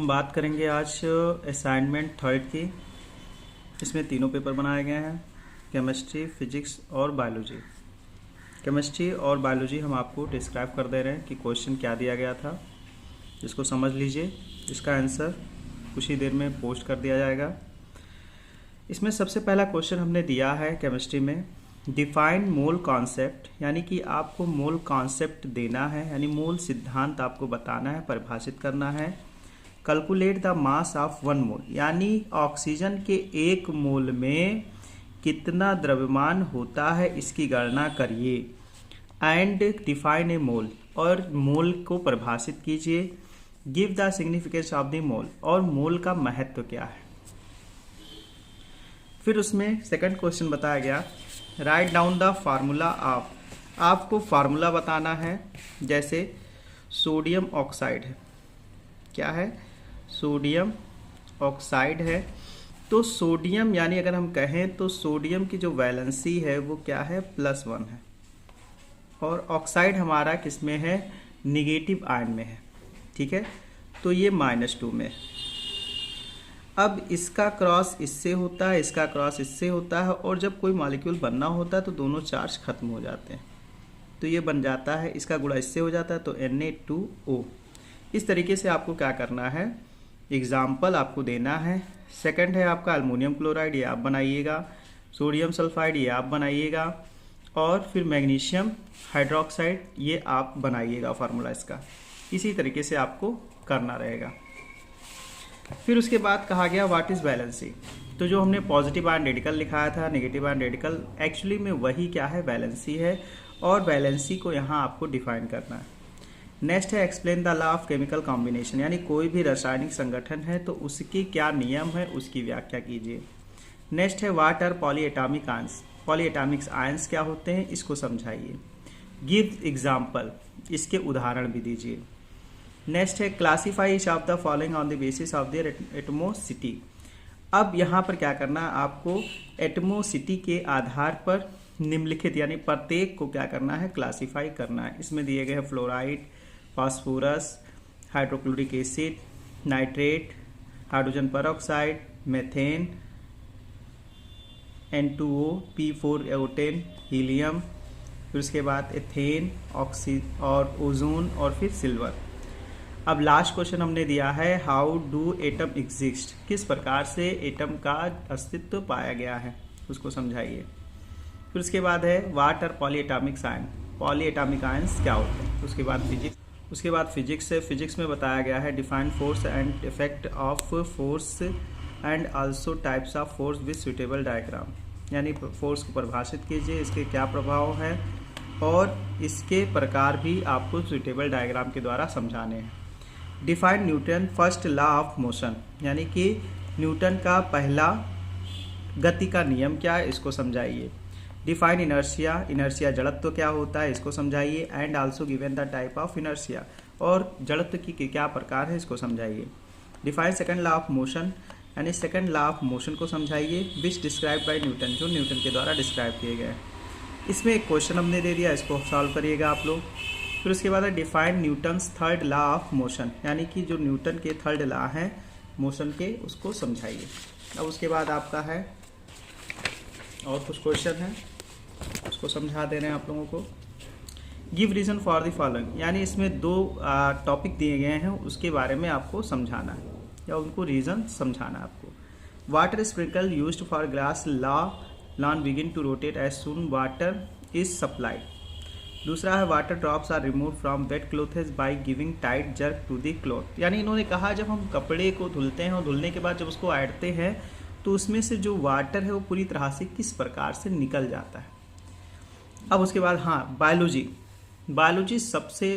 बात करेंगे आज असाइनमेंट थर्ड की। इसमें तीनों पेपर बनाए गए हैं, केमिस्ट्री, फिजिक्स और बायोलॉजी। केमिस्ट्री और बायोलॉजी हम आपको डिस्क्राइब कर दे रहे हैं कि क्वेश्चन क्या दिया गया था, इसको समझ लीजिए। इसका आंसर कुछ ही देर में पोस्ट कर दिया जाएगा। इसमें सबसे पहला क्वेश्चन हमने दिया है केमिस्ट्री में, डिफाइन मोल कॉन्सेप्ट, यानी कि आपको मोल कॉन्सेप्ट देना है, यानी मोल सिद्धांत आपको बताना है, परिभाषित करना है। कैलकुलेट द मास ऑफ 1 मोल, यानी ऑक्सीजन के 1 मोल में कितना द्रव्यमान होता है इसकी गणना करिए। एंड डिफाइन ए मोल, और मोल को परिभाषित कीजिए। Give the significance of the mole, और मोल का महत्व क्या है। फिर उसमें सेकंड क्वेश्चन बताया गया, write down the formula of, आपको फार्मूला बताना है। जैसे सोडियम ऑक्साइड है, क्या है, सोडियम ऑक्साइड है। तो सोडियम यानी अगर हम कहें तो सोडियम की जो वैलेंसी है वो क्या है, +1 है, और ऑक्साइड हमारा किस में है, निगेटिव आयन में है। ठीक है, तो ये -2 में। अब इसका क्रॉस इससे होता है, इसका क्रॉस इससे होता है, और जब कोई मॉलिक्यूल बनना होता है तो दोनों चार्ज खत्म हो जाते हैं, तो ये बन जाता है, इसका गुणा इससे हो जाता है तो Na2O। इस तरीके से आपको क्या करना है, एग्जाम्पल आपको देना है। सेकंड है आपका अल्मोनियम क्लोराइड, ये आप बनाइएगा। सोडियम सल्फाइड ये आप बनाइएगा, और फिर मैग्नीशियम हाइड्रोक्साइड ये आप बनाइएगा फार्मूला इसका। इसी तरीके से आपको करना रहेगा। फिर उसके बाद कहा गया व्हाट इज़ वैलेंसी, तो जो हमने पॉजिटिव आयन रेडिकल लिखाया था, नेगेटिव आयन रेडिकल, एक्चुअली में वही क्या है, वैलेंसी है, और वैलेंसी को यहाँ आपको डिफाइन करना है। नेक्स्ट है explain the law of chemical combination, यानी कोई भी रासायनिक संगठन है तो उसकी क्या नियम है उसकी व्याख्या कीजिए। नेक्स्ट है what are polyatomic ions, polyatomic ions क्या होते हैं इसको समझाइए। गिव एग्जाम्पल, इसके उदाहरण भी दीजिए। नेक्स्ट है classify each of the following on the basis of there एटमोसिटी। अब यहाँ पर क्या करना है, आपको एटमोसिटी के आधार पर निम्नलिखित यानी प्रत्येक को क्या करना है, क्लासीफाई करना है। इसमें दिए गए हैं fluoride, phosphorus, hydrochloric acid, nitrate, hydrogen peroxide, methane, N2O, P4O10, helium, फिर उसके बाद एथेन, ऑक्सीजन और ओजोन, और फिर सिल्वर। अब लास्ट क्वेश्चन हमने दिया है, हाउ डू एटम एग्जिस्ट, किस प्रकार से एटम का अस्तित्व पाया गया है उसको समझाइए। फिर उसके बाद है what are polyatomic ion, polyatomic ions क्या होते हैं। उसके बाद फिजिक्स है, फिजिक्स में बताया गया है define force and effect of force and also types of force with suitable diagram, यानी फोर्स को परिभाषित कीजिए, इसके क्या प्रभाव है, और इसके प्रकार भी आपको सुटेबल डायग्राम के द्वारा समझाने हैं। Define Newton first law of motion, यानी कि न्यूटन का पहला गति का नियम क्या है इसको समझाइए। डिफाइन इनर्शिया, इनर्शिया जड़त्व क्या होता है इसको समझाइए। And also given the type of inertia, और जड़त्व की क्या प्रकार है इसको समझाइए। Define second law of motion, यानी सेकंड लॉ ऑफ मोशन को समझाइए, विच डिस्क्राइब बाय न्यूटन, जो न्यूटन के द्वारा डिस्क्राइब किए गए। इसमें एक क्वेश्चन हमने दे दिया, इसको सॉल्व करिएगा आप लोग। फिर उसके बाद है define Newton's third law of motion, यानी कि जो न्यूटन के थर्ड लॉ हैं मोशन के उसको समझाइए। अब उसके बाद आपका है और कुछ क्वेश्चन है उसको समझा दे रहे हैं आप लोगों को। Give reason for the following, यानी इसमें 2 टॉपिक दिए गए हैं उसके बारे में आपको समझाना है या उनको रीजन समझाना है आपको। Water sprinkle used for glass lawn begin to rotate as soon water is supplied. दूसरा है water drops are remove from wet clothes by giving tight jerk to the cloth, यानी इन्होंने कहा जब हम कपड़े को धुलते हैं और धुलने के बाद जब उसको ऐडते हैं तो उसमें से जो वाटर है वो पूरी तरह से किस प्रकार से निकल जाता है। अब उसके बाद हाँ बायोलॉजी सबसे,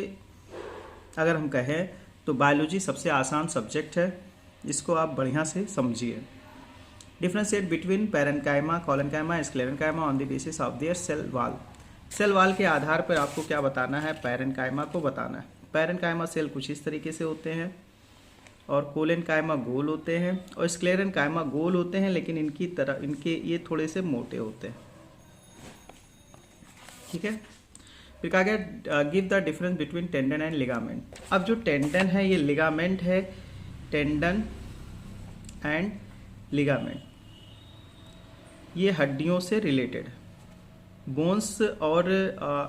अगर हम कहें तो बायोलॉजी सबसे आसान सब्जेक्ट है, इसको आप बढ़िया से समझिए। Differentiate between parenchyma, collenchyma, sclerenchyma on the basis of their cell wall, cell wall के आधार पर आपको क्या बताना है, पैरेन्काइमा को बताना है। पैरेन्काइमा सेल कुछ इस तरीके से होते हैं, और कोलेन्काइमा गोल होते हैं, और स्क्लेरेन्काइमा गोल होते हैं, लेकिन इनके ये थोड़े से मोटे होते हैं। ठीक है, फिर कहा गया give the difference between tendon and ligament. अब जो टेंडन है ये लिगामेंट है, टेंडन एंड लिगामेंट, ये हड्डियों से रिलेटेड। बोन्स और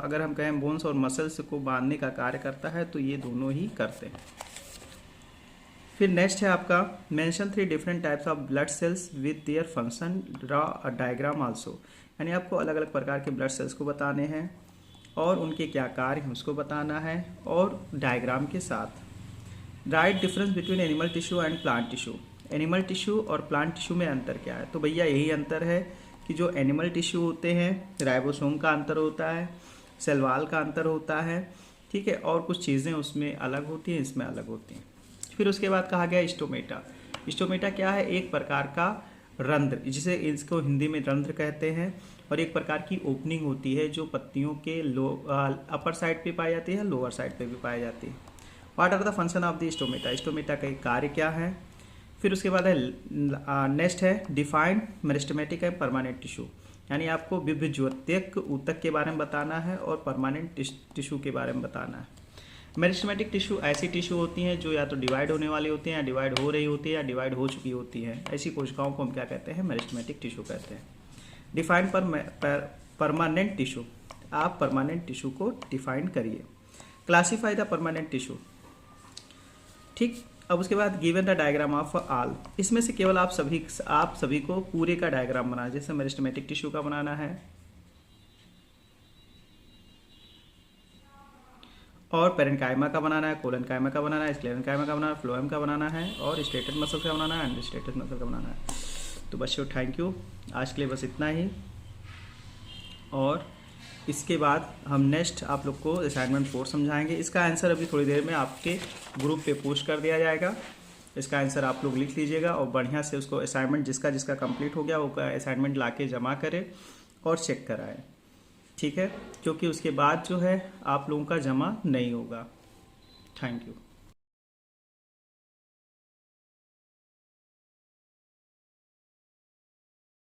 अगर हम कहें बोन्स और मसल्स को बांधने का कार्य करता है तो ये दोनों ही करते हैं। फिर नेक्स्ट है आपका mention 3 different types of blood cells with their function, draw a diagram also, यानी आपको अलग अलग प्रकार के ब्लड सेल्स को बताने हैं और उनके क्या कार्य हैं उसको बताना है और डायग्राम के साथ। Right difference between animal tissue and plant tissue, animal tissue और प्लांट टिश्यू में अंतर क्या है? तो भैया यही अंतर है कि जो एनिमल टिश्यू होते हैं राइबोसोम का अंतर होता है, सेल वॉल का अंतर होता है, ठीक है, और कुछ चीज़ें उसमें अलग होती हैं, इसमें अलग होती हैं। फिर उसके बाद कहा गया स्टोमेटा। स्टोमेटा क्या है? एक प्रकार का रंध्र, जिसे इसको हिंदी में रंध्र कहते हैं, और एक प्रकार की ओपनिंग होती है जो पत्तियों के अपर साइड पे पाई जाती है, लोअर साइड पे भी पाई जाती है। What are the function of the stomata, stomata का कार्य क्या है? फिर उसके बाद है नेक्स्ट है defined meristematic and permanent tissue, यानी आपको विभज्योतक ऊतक के बारे में बताना है और परमानेंट टिश्यू के बारे में बताना है। मेरिस्टेमेटिक टिश्यू ऐसी टिश्यू होती हैं जो या तो डिवाइड होने वाली होती हैं या डिवाइड हो रही होती है या डिवाइड हो चुकी होती हैं, ऐसी कोशिकाओं को हम क्या कहते हैं? मेरिस्टेमेटिक टिश्यू कहते हैं। डिफाइंड परमानेंट टिश्यू, आप परमानेंट टिश्यू को डिफाइन करिए। क्लासीफाई द परमानेंट टिश्यू, ठीक। अब उसके बाद given the diagram of all, इसमें से केवल आप सभी को पूरे का डायग्राम बनाना, जैसे मेरिस्टेमेटिक टिश्यू का बनाना है और पेरेन्काइमा का बनाना है, कोलेनकाइमा का बनाना है, स्क्लेरेनकाइमा का बनाना है, फ्लोएम का बनाना है और स्टेटस मसल का बनाना है, एंड स्टेटस मसल का बनाना है। तो बच्चों थैंक यू, आज के लिए बस इतना ही, और इसके बाद हम नेक्स्ट आप लोग को असाइनमेंट 4 समझाएंगे। इसका आंसर अभी थोड़ी देर में आपके ग्रुप पे पोस्ट कर दिया जाएगा। इसका आंसर आप लोग लिख लीजिएगा और बढ़िया से उसको असाइनमेंट जिसका कंप्लीट हो गया वो असाइनमेंट लाके जमा करें और चेक कराएं, ठीक है, क्योंकि उसके बाद जो है आप लोगों का जमा नहीं होगा। Thank you.